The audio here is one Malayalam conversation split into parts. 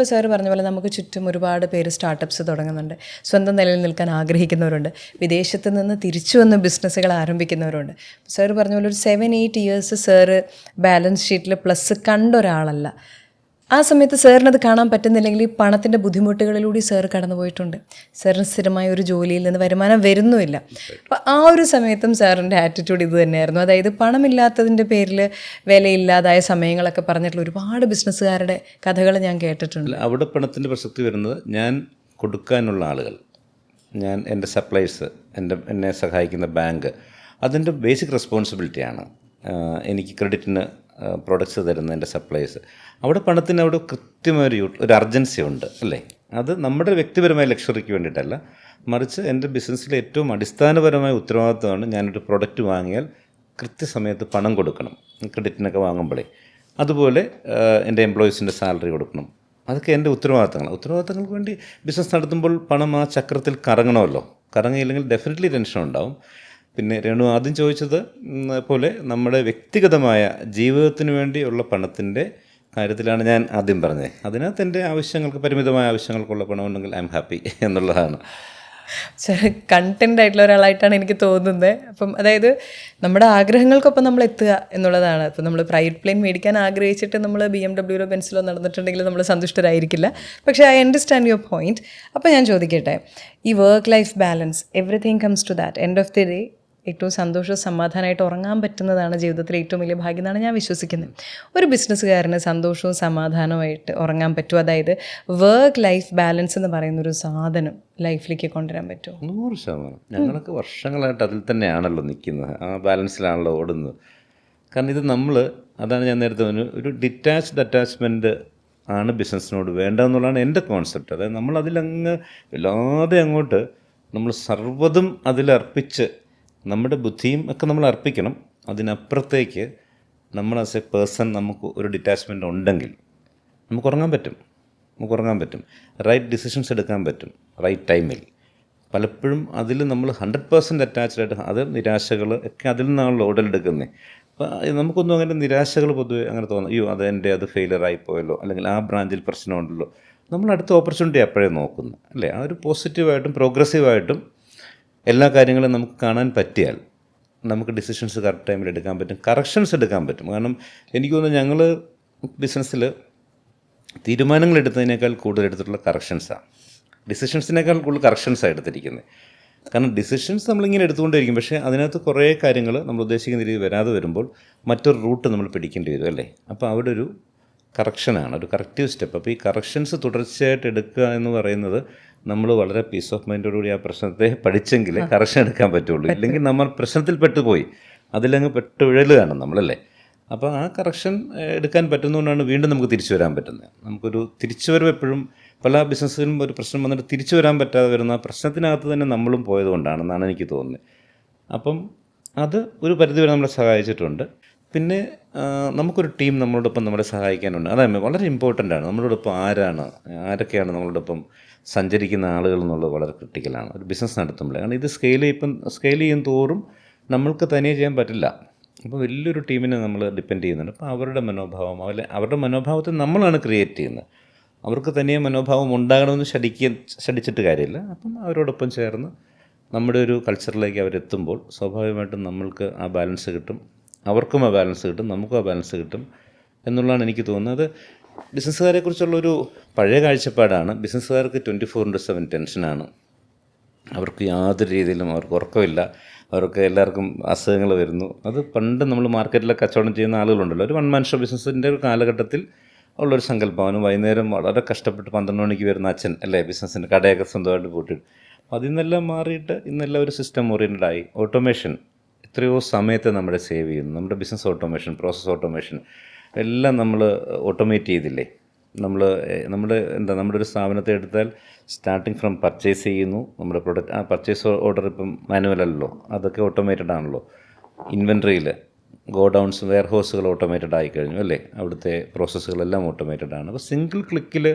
ഇപ്പോൾ സാറ് പറഞ്ഞ പോലെ നമുക്ക് ചുറ്റും ഒരുപാട് പേര് സ്റ്റാർട്ടപ്സ് തുടങ്ങുന്നുണ്ട്, സ്വന്തം നിലയിൽ നിൽക്കാൻ ആഗ്രഹിക്കുന്നവരുണ്ട്, വിദേശത്ത് നിന്ന് തിരിച്ചു വന്ന് ബിസിനസ്സുകൾ ആരംഭിക്കുന്നവരുണ്ട്. സാറ് പറഞ്ഞ പോലെ ഒരു 7-8 ഇയേഴ്സ് സാറ് ബാലൻസ് ഷീറ്റിൽ പ്ലസ് കണ്ട ഒരാളല്ല. ആ സമയത്ത് സാറിനത് കാണാൻ പറ്റുന്നില്ലെങ്കിൽ പണത്തിൻ്റെ ബുദ്ധിമുട്ടുകളിലൂടെ സാർ കടന്നു പോയിട്ടുണ്ട്. സാറിന് സ്ഥിരമായ ഒരു ജോലിയിൽ നിന്ന് വരുമാനം വരുന്നുമില്ല. അപ്പോൾ ആ ഒരു സമയത്തും സാറിൻ്റെ ആറ്റിറ്റ്യൂഡ് ഇത് തന്നെയായിരുന്നു. അതായത് പണമില്ലാത്തതിൻ്റെ പേരിൽ വിലയില്ലാതായ സമയങ്ങളൊക്കെ പറഞ്ഞിട്ടുള്ള ഒരുപാട് ബിസിനസ്സുകാരുടെ കഥകൾ ഞാൻ കേട്ടിട്ടുണ്ട്. അവിടെ പണത്തിൻ്റെ പ്രസക്തി വരുന്നത് ഞാൻ കൊടുക്കാനുള്ള ആളുകൾ, ഞാൻ എൻ്റെ സപ്ലൈസ്, എന്നെ സഹായിക്കുന്ന ബാങ്ക്, അതിൻ്റെ ബേസിക് റെസ്പോൺസിബിലിറ്റിയാണ്. എനിക്ക് ക്രെഡിറ്റിന് പ്രൊഡക്ട്സ് തരുന്ന എൻ്റെ സപ്ലൈസ്. അവിടെ പണത്തിന് അവിടെ കൃത്യമായൊരു അർജൻസി ഉണ്ട് അല്ലേ. അത് നമ്മുടെ വ്യക്തിപരമായ ലക്ഷറിക്ക് വേണ്ടിയിട്ടല്ല, മറിച്ച് എൻ്റെ ബിസിനസ്സിലെ ഏറ്റവും അടിസ്ഥാനപരമായ ഉത്തരവാദിത്വമാണ് ഞാനൊരു പ്രൊഡക്റ്റ് വാങ്ങിയാൽ കൃത്യസമയത്ത് പണം കൊടുക്കണം, ക്രെഡിറ്റിനൊക്കെ വാങ്ങുമ്പോഴേ. അതുപോലെ എൻ്റെ എംപ്ലോയീസിൻ്റെ സാലറി കൊടുക്കണം. അതൊക്കെ എൻ്റെ ഉത്തരവാദിത്തങ്ങൾക്ക് വേണ്ടി ബിസിനസ് നടത്തുമ്പോൾ പണം ആ ചക്രത്തിൽ കറങ്ങണമല്ലോ. കറങ്ങിയില്ലെങ്കിൽ ഡെഫിനറ്റ്ലി ടെൻഷൻ ഉണ്ടാവും. പിന്നെ രേണു ആദ്യം ചോദിച്ചത് പോലെ നമ്മുടെ വ്യക്തിഗതമായ ജീവിതത്തിന് വേണ്ടിയുള്ള പണത്തിൻ്റെ കാര്യത്തിലാണ് ഞാൻ ആദ്യം പറഞ്ഞത്. അതിനകത്ത് എൻ്റെ ആവശ്യങ്ങൾക്ക്, പരിമിതമായ ആവശ്യങ്ങൾക്കുള്ള പണമുണ്ടെങ്കിൽ ഐ എം ഹാപ്പി എന്നുള്ളതാണ്. കണ്ടൻ്റ് ആയിട്ടുള്ള ഒരാളായിട്ടാണ് എനിക്ക് തോന്നുന്നത്. അപ്പം അതായത് നമ്മുടെ ആഗ്രഹങ്ങൾക്കൊപ്പം നമ്മൾ എത്തുക എന്നുള്ളതാണ്. ഇപ്പം നമ്മൾ പ്രൈവറ്റ് പ്ലെയിൻ മേടിക്കാൻ ആഗ്രഹിച്ചിട്ട് നമ്മൾ BMW ബെൻസിലോ നടന്നിട്ടുണ്ടെങ്കിൽ നമ്മൾ സന്തുഷ്ടരായിരിക്കില്ല. പക്ഷേ ഐ അണ്ടർസ്റ്റാൻഡ് യുവർ പോയിൻറ്റ്. അപ്പോൾ ഞാൻ ചോദിക്കട്ടെ, ഈ work life balance, everything comes to that, end of the day ഏറ്റവും സന്തോഷവും സമാധാനമായിട്ട് ഉറങ്ങാൻ പറ്റുന്നതാണ് ജീവിതത്തിലെ ഏറ്റവും വലിയ ഭാഗ്യം എന്നാണ് ഞാൻ വിശ്വസിക്കുന്നത്. ഒരു ബിസിനസ്സുകാരന് സന്തോഷവും സമാധാനവുമായിട്ട് ഉറങ്ങാൻ പറ്റും, അതായത് വർക്ക് ലൈഫ് ബാലൻസ് എന്ന് പറയുന്നൊരു സാധനം ലൈഫിലേക്ക് കൊണ്ടുവരാൻ പറ്റുമോ? 100%. ഞങ്ങളൊക്കെ വർഷങ്ങളായിട്ട് അതിൽ തന്നെയാണല്ലോ നിൽക്കുന്നത്, ആ ബാലൻസിലാണല്ലോ ഓടുന്നത്. കാരണം ഇത് അതാണ് ഞാൻ നേരത്തെ ഒരു ഡിറ്റാച്ച്ഡ് അറ്റാച്ച്മെൻറ്റ് ആണ് ബിസിനസ്സിനോട് വേണ്ടതെന്നുള്ളതാണ് എൻ്റെ കോൺസെപ്റ്റ്. അതായത് നമ്മളതിലങ്ങ് വല്ലാതെ അങ്ങോട്ട് നമ്മൾ സർവ്വതും അതിലർപ്പിച്ച് നമ്മുടെ ബുദ്ധിയും ഒക്കെ നമ്മൾ അർപ്പിക്കണം. അതിനപ്പുറത്തേക്ക് നമ്മൾ ആസ് എ പേഴ്സൺ നമുക്ക് ഒരു ഡിറ്റാച്ച്മെൻ്റ് ഉണ്ടെങ്കിൽ നമുക്ക് ഉറങ്ങാൻ പറ്റും, റൈറ്റ് ഡിസിഷൻസ് എടുക്കാൻ പറ്റും റൈറ്റ് ടൈമിൽ. പലപ്പോഴും അതിൽ നമ്മൾ 100% അറ്റാച്ച്ഡ് ആയിട്ട്, അത് നിരാശകൾ ഒക്കെ അതിൽ നിന്നാണല്ലോ ഉടലെടുക്കുന്നത്. അപ്പോൾ നമുക്കൊന്നും അങ്ങനെ നിരാശകൾ പൊതുവെ അങ്ങനെ തോന്നുന്നു, അയ്യോ അത് ഫെയിലിയർ ആയിപ്പോയല്ലോ, അല്ലെങ്കിൽ ആ ബ്രാഞ്ചിൽ പ്രശ്നമുണ്ടല്ലോ. നമ്മൾ അടുത്ത ഓപ്പർച്യൂണിറ്റി അപ്പോഴേ നോക്കുന്നു അല്ലേ. ആ ഒരു പോസിറ്റീവായിട്ടും പ്രോഗ്രസീവായിട്ടും എല്ലാ കാര്യങ്ങളും നമുക്ക് കാണാൻ പറ്റിയാൽ നമുക്ക് ഡിസിഷൻസ് കറക്റ്റ് ടൈമിൽ എടുക്കാൻ പറ്റും, കറക്ഷൻസ് എടുക്കാൻ പറ്റും. കാരണം എനിക്ക് തോന്നുന്നു ഞങ്ങൾ ബിസിനസ്സിൽ തീരുമാനങ്ങൾ എടുത്തതിനേക്കാൾ കൂടുതൽ എടുത്തിട്ടുള്ള കറക്ഷൻസാണ്, ഡിസിഷൻസിനേക്കാൾ കൂടുതൽ കറക്ഷൻസാണ് എടുത്തിരിക്കുന്നത്. കാരണം ഡിസിഷൻസ് നമ്മളിങ്ങനെ എടുത്തുകൊണ്ടിരിക്കും, പക്ഷേ അതിനകത്ത് കുറേ കാര്യങ്ങൾ നമ്മൾ ഉദ്ദേശിക്കുന്ന രീതിയിൽ വരാതെ വരുമ്പോൾ മറ്റൊരു റൂട്ട് നമ്മൾ പിടിക്കേണ്ടി വരും അല്ലേ. അപ്പോൾ അവിടെ ഒരു കറക്ഷനാണ്, ഒരു കറക്റ്റീവ് സ്റ്റെപ്പ്. അപ്പോൾ ഈ കറക്ഷൻസ് തുടർച്ചയായിട്ട് എടുക്കുക എന്ന് പറയുന്നത് നമ്മൾ വളരെ പീസ് ഓഫ് മൈൻഡോടുകൂടി ആ പ്രശ്നത്തെ പഠിച്ചെങ്കിൽ കറക്ഷൻ എടുക്കാൻ പറ്റുള്ളൂ. ഇല്ലെങ്കിൽ നമ്മൾ പ്രശ്നത്തിൽ പെട്ടുപോയി അതിലങ്ങ് പെട്ടുഴലുകയാണ് നമ്മളല്ലേ. അപ്പോൾ ആ കറക്ഷൻ എടുക്കാൻ പറ്റുന്നതുകൊണ്ടാണ് വീണ്ടും നമുക്ക് തിരിച്ചു വരാൻ പറ്റുന്നത്. നമുക്കൊരു തിരിച്ചുവരവ് എപ്പോഴും പല ബിസിനസ്സിലും ഒരു പ്രശ്നം വന്നിട്ട് തിരിച്ചു വരാൻ പറ്റാതെ വരുന്ന ആ പ്രശ്നത്തിനകത്ത് തന്നെ നമ്മളും പോയതുകൊണ്ടാണെന്നാണ് എനിക്ക് തോന്നുന്നത്. അപ്പം അത് ഒരു പരിധിവരെ നമ്മളെ സഹായിച്ചിട്ടുണ്ട്. പിന്നെ നമുക്കൊരു ടീം നമ്മളോടൊപ്പം നമ്മളെ സഹായിക്കാനുണ്ട്. അതായത് വളരെ ഇമ്പോർട്ടൻ്റ് ആണ്. നമ്മളോടൊപ്പം ആരൊക്കെയാണ് നമ്മളോടൊപ്പം സഞ്ചരിക്കുന്ന ആളുകൾ എന്നുള്ളത് വളരെ ക്രിട്ടിക്കലാണ് ഒരു ബിസിനസ് നടത്തുമ്പോൾ. കാരണം ഇത് സ്കെയിൽ ചെയ്യും തോറും നമ്മൾക്ക് തനിയെ ചെയ്യാൻ പറ്റില്ല. അപ്പോൾ വലിയൊരു ടീമിനെ നമ്മൾ ഡിപ്പെൻഡ് ചെയ്യുന്നുണ്ട്. അപ്പോൾ അവരുടെ മനോഭാവത്തെ നമ്മളാണ് ക്രിയേറ്റ് ചെയ്യുന്നത്. അവർക്ക് തനിയെ മനോഭാവം ഉണ്ടാകണമെന്ന് ശടിച്ചിട്ട് കാര്യമില്ല. അപ്പം അവരോടൊപ്പം ചേർന്ന് നമ്മുടെ ഒരു കൾച്ചറിലേക്ക് അവരെത്തുമ്പോൾ സ്വാഭാവികമായിട്ടും നമ്മൾക്ക് ആ ബാലൻസ് കിട്ടും, അവർക്കും ആ ബാലൻസ് കിട്ടും, നമുക്കും ആ ബാലൻസ് കിട്ടും എന്നുള്ളതാണ് എനിക്ക് തോന്നുന്നത്. ബിസിനസ്സുകാരെക്കുറിച്ചുള്ളൊരു പഴയ കാഴ്ചപ്പാടാണ്, ബിസിനസ്സുകാർക്ക് 24/7 ടെൻഷനാണ്, അവർക്ക് യാതൊരു രീതിയിലും അവർക്ക് ഉറക്കമില്ല, അവർക്ക് എല്ലാവർക്കും അസുഖങ്ങൾ വരുന്നു. അത് പണ്ട് നമ്മൾ മാർക്കറ്റിലെ കച്ചവടം ചെയ്യുന്ന ആളുകളുണ്ടല്ലോ, ഒരു 1 man show ബിസിനസ്സിൻ്റെ ഒരു കാലഘട്ടത്തിൽ ഉള്ളൊരു സങ്കല്പമാണ്. വൈകുന്നേരം വളരെ കഷ്ടപ്പെട്ട് 12 മണിക്ക് വരുന്ന അച്ഛൻ അല്ലേ, ബിസിനസ്സിൻ്റെ കടയൊക്കെ സ്വന്തമായിട്ട് പൂട്ടിയിട്ട്. അപ്പോൾ അതിൽ നിന്നെല്ലാം മാറിയിട്ട് ഇന്നെല്ലാം ഒരു സിസ്റ്റം ഓറിയൻറ്റഡായി. ഓട്ടോമേഷൻ എത്രയോ സമയത്തെ നമ്മുടെ സേവ് ചെയ്യുന്നു. നമ്മുടെ ബിസിനസ് ഓട്ടോമേഷൻ, പ്രോസസ് ഓട്ടോമേഷൻ എല്ലാം നമ്മൾ ഓട്ടോമേറ്റ് ചെയ്തില്ലേ. നമ്മുടെ ഒരു സ്ഥാപനത്തെ എടുത്താൽ സ്റ്റാർട്ടിങ് ഫ്രം പർച്ചേസ് ചെയ്യുന്നു, നമ്മുടെ പ്രൊഡക്റ്റ്, ആ പർച്ചേസ് ഓർഡർ ഇപ്പം മാനുവലല്ലോ, അതൊക്കെ ഓട്ടോമേറ്റഡ് ആണല്ലോ. ഇൻവെൻട്രിയിൽ ഗോഡൗൺസ്, വെയർഹൗസുകൾ ഓട്ടോമേറ്റഡ് ആയിക്കഴിഞ്ഞു അല്ലേ, അവിടുത്തെ പ്രോസസ്സുകളെല്ലാം ഓട്ടോമേറ്റഡ് ആണ്. അപ്പോൾ സിംഗിൾ ക്ലിക്കിൽ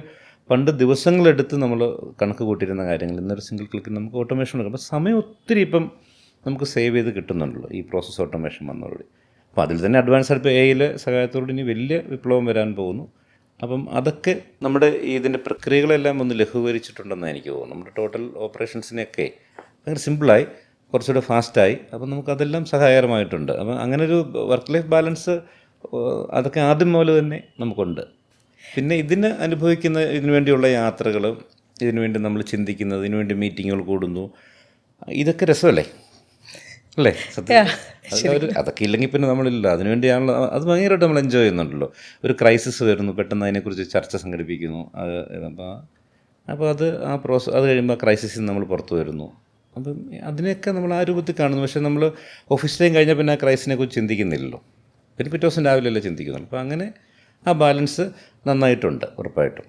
പണ്ട് ദിവസങ്ങളെടുത്ത് നമ്മൾ കണക്ക് കൂട്ടിയിരുന്ന കാര്യങ്ങൾ ഇന്നൊരു സിംഗിൾ ക്ലിക്കിൽ നമുക്ക് ഓട്ടോമേഷൻ കൊടുക്കും. അപ്പോൾ സമയം ഒത്തിരി ഇപ്പം നമുക്ക് സേവ് ചെയ്ത് കിട്ടുന്നുണ്ടല്ലോ ഈ പ്രോസസ്സ് ഓട്ടോമേഷൻ വന്നതോടെ. അപ്പോൾ അതിൽ തന്നെ അഡ്വാൻസ് ആയിട്ട് AIയിലെ സഹായത്തോടെ ഇനി വലിയ വിപ്ലവം വരാൻ പോകുന്നു. അപ്പം അതൊക്കെ നമ്മുടെ ഇതിൻ്റെ പ്രക്രിയകളെല്ലാം ഒന്ന് ലഘൂകരിച്ചിട്ടുണ്ടെന്ന് എനിക്ക് തോന്നുന്നു. നമ്മുടെ ടോട്ടൽ ഓപ്പറേഷൻസിനെയൊക്കെ ഭയങ്കര സിമ്പിളായി, കുറച്ചുകൂടെ ഫാസ്റ്റായി. അപ്പം നമുക്കതെല്ലാം സഹായകരമായിട്ടുണ്ട്. അപ്പം അങ്ങനൊരു വർക്ക് ലൈഫ് ബാലൻസ് അതൊക്കെ ആദ്യം മുതൽ തന്നെ നമുക്കുണ്ട്. പിന്നെ ഇതിന് അനുഭവിക്കുന്ന ഇതിനു വേണ്ടിയുള്ള യാത്രകൾ, ഇതിനു വേണ്ടി നമ്മൾ ചിന്തിക്കുന്നത്, ഇതിനു വേണ്ടി മീറ്റിങ്ങുകൾ കൂടുന്നു, ഇതൊക്കെ രസമല്ലേ അല്ലേ? സത്യം അതൊക്കെ ഇല്ലെങ്കിൽ പിന്നെ നമ്മളില്ല. അതിനുവേണ്ടിയാണല്ലോ, അത് ഭയങ്കരമായിട്ട് നമ്മൾ എൻജോയ് ചെയ്യുന്നുണ്ടല്ലോ. ഒരു ക്രൈസിസ് വരുന്നു, പെട്ടെന്ന് അതിനെക്കുറിച്ച് ചർച്ച സംഘടിപ്പിക്കുന്നു. അപ്പോൾ അത് അത് കഴിയുമ്പോൾ ആ ക്രൈസിസിൽ നമ്മൾ പുറത്തു വരുന്നു. അപ്പം അതിനെയൊക്കെ നമ്മൾ ആ രൂപത്തിൽ കാണുന്നു. പക്ഷേ നമ്മൾ ഓഫീസ് ടൈം കഴിഞ്ഞാൽ പിന്നെ ആ ക്രൈസിനെ കുറിച്ച് ചിന്തിക്കുന്നില്ലല്ലോ. പിന്നെ പിറ്റേ ദിവസം രാവിലെയല്ലേ ചിന്തിക്കുന്നുള്ളൂ. അപ്പോൾ അങ്ങനെ ആ ബാലൻസ് നന്നായിട്ടുണ്ട് ഉറപ്പായിട്ടും.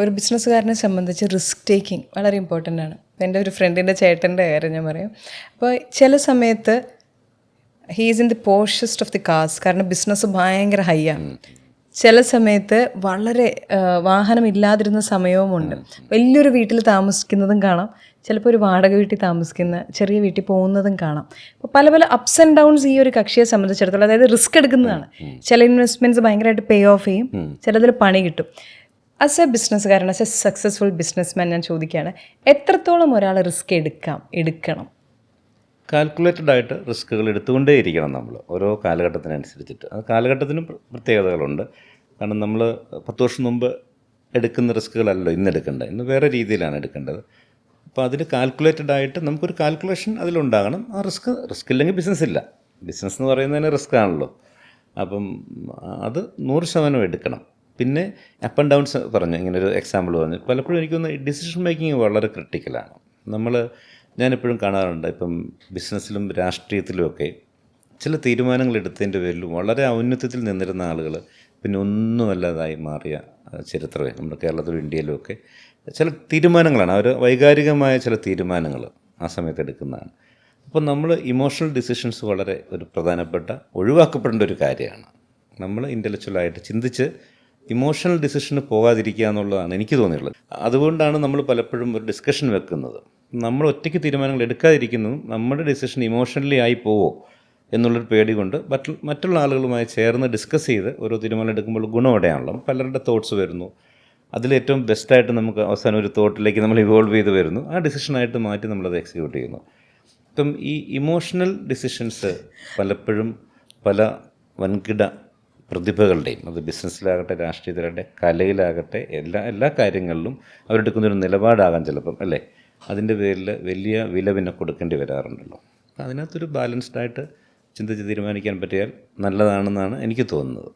ഒരു ബിസിനസ്സുകാരനെ സംബന്ധിച്ച് റിസ്ക് ടേക്കിംഗ് വളരെ ഇമ്പോർട്ടൻ്റ് ആണ്. അപ്പോൾ എൻ്റെ ഒരു ഫ്രണ്ടിൻ്റെ ചേട്ടൻ്റെ കാര്യം ഞാൻ പറയാം. അപ്പോൾ ചില സമയത്ത് he's in the poshest of the cars, കാരണം ബിസിനസ് ഭയങ്കര ഹൈ ആണ്. ചില സമയത്ത് വളരെ വാഹനമില്ലാതിരുന്ന സമയവുമുണ്ട്. വലിയൊരു വീട്ടിൽ താമസിക്കുന്നതും കാണാം, ചിലപ്പോൾ ഒരു വാടക വീട്ടിൽ താമസിക്കുന്ന ചെറിയ വീട്ടിൽ പോകുന്നതും കാണാം. അപ്പോൾ പല പല അപ്സ് ആൻഡ് ഡൗൺസ് ഈ ഒരു കക്ഷിയെ സംബന്ധിച്ചിടത്തോളം, അതായത് റിസ്ക് എടുക്കുന്നതാണ്. ചില ഇൻവെസ്റ്റ്മെൻറ്റ്സ് ഭയങ്കരമായിട്ട് പേ ഓഫ് ചെയ്യും, ചിലതിൽ പണി കിട്ടും. ആസ് എ ബിസിനസ്സുകാരൻ, ആസ് എ സക്സസ്ഫുൾ ബിസിനസ്മാൻ ഞാൻ ചോദിക്കുകയാണ്, എത്രത്തോളം ഒരാൾ റിസ്ക് എടുക്കണം? കാൽക്കുലേറ്റഡ് ആയിട്ട് റിസ്ക്കുകൾ എടുത്തുകൊണ്ടേ ഇരിക്കണം നമ്മൾ, ഓരോ കാലഘട്ടത്തിനനുസരിച്ചിട്ട്. ആ കാലഘട്ടത്തിനും പ്രത്യേകതകളുണ്ട്. കാരണം നമ്മൾ 10 വർഷം മുമ്പ് എടുക്കുന്ന റിസ്ക്കുകളല്ലോ ഇന്ന് എടുക്കേണ്ടത്, ഇന്ന് വേറെ രീതിയിലാണ് എടുക്കേണ്ടത്. അപ്പോൾ അതിൽ കാൽക്കുലേറ്റഡ് ആയിട്ട് നമുക്കൊരു കാൽക്കുലേഷൻ അതിലുണ്ടാകണം. ആ റിസ്ക് ഇല്ലെങ്കിൽ ബിസിനസ് ഇല്ല. ബിസിനസ് എന്ന് പറയുന്നതിന് റിസ്ക് ആണല്ലോ. അപ്പം അത് 100% എടുക്കണം. പിന്നെ അപ്പ് ആൻഡ് ഡൗൺസ് പറഞ്ഞു, ഇങ്ങനെ ഒരു എക്സാമ്പിൾ പറഞ്ഞു. പലപ്പോഴും എനിക്കൊന്ന് ഡിസിഷൻ മേക്കിംഗ് വളരെ ക്രിട്ടിക്കലാണ്. ഞാനെപ്പോഴും കാണാറുണ്ട്, ഇപ്പം ബിസിനസ്സിലും രാഷ്ട്രീയത്തിലുമൊക്കെ ചില തീരുമാനങ്ങൾ എടുത്തതിൻ്റെ പേരിൽ വളരെ ഔന്നത്യത്തിൽ നിന്നിരുന്ന ആളുകൾ പിന്നെ ഒന്നുമല്ലാതായി മാറിയ ചരിത്രമേ നമ്മുടെ കേരളത്തിലും ഇന്ത്യയിലുമൊക്കെ ചില തീരുമാനങ്ങളാണ്, അവർ വൈകാരികമായ ചില തീരുമാനങ്ങൾ ആ സമയത്ത് എടുക്കുന്നതാണ്. അപ്പോൾ നമ്മൾ ഇമോഷണൽ ഡിസിഷൻസ് വളരെ ഒരു പ്രധാനപ്പെട്ട ഒഴിവാക്കപ്പെടേണ്ട ഒരു കാര്യമാണ്. നമ്മൾ ഇൻ്റലക്ച്വലായിട്ട് ചിന്തിച്ച് ഇമോഷണൽ ഡിസിഷന് പോകാതിരിക്കുക എന്നുള്ളതാണ് എനിക്ക് തോന്നിയിട്ടുള്ളത്. അതുകൊണ്ടാണ് നമ്മൾ പലപ്പോഴും ഒരു ഡിസ്കഷൻ വെക്കുന്നത്. നമ്മൾ ഒറ്റയ്ക്ക് തീരുമാനങ്ങൾ എടുക്കാതിരിക്കുന്നതും നമ്മുടെ ഡിസിഷൻ ഇമോഷണലി ആയി പോവോ എന്നുള്ളൊരു പേടി കൊണ്ട് മറ്റുള്ള ആളുകളുമായി ചേർന്ന് ഡിസ്കസ് ചെയ്ത് ഓരോ തീരുമാനം എടുക്കുമ്പോൾ ഗുണമോടെയാണല്ലോ. പലരുടെ തോട്ട്സ് വരുന്നു, അതിലേറ്റവും ബെസ്റ്റായിട്ട് നമുക്ക് അവസാനം ഒരു തോട്ടിലേക്ക് നമ്മൾ ഇവോൾവ് ചെയ്ത് വരുന്നു. ആ ഡിസിഷനായിട്ട് മാറ്റി നമ്മളത് എക്സിക്യൂട്ട് ചെയ്യുന്നു. ഇപ്പം ഈ ഇമോഷണൽ ഡിസിഷൻസ് പലപ്പോഴും പല വൻകിട പ്രതിഭകളുടെയും, അത് ബിസിനസ്സിലാകട്ടെ, രാഷ്ട്രീയത്തിലാകട്ടെ, കലയിലാകട്ടെ, എല്ലാ കാര്യങ്ങളിലും അവരെടുക്കുന്നൊരു നിലപാടാകാം ചിലപ്പം, അല്ലേ? അതിൻ്റെ പേരിൽ വലിയ വില പിന്നെ കൊടുക്കേണ്ടി വരാറുണ്ടല്ലോ. അതിനകത്തൊരു ബാലൻസ്ഡായിട്ട് ചിന്തിച്ച് തീരുമാനിക്കാൻ പറ്റിയാൽ നല്ലതാണെന്നാണ് എനിക്ക് തോന്നുന്നത്.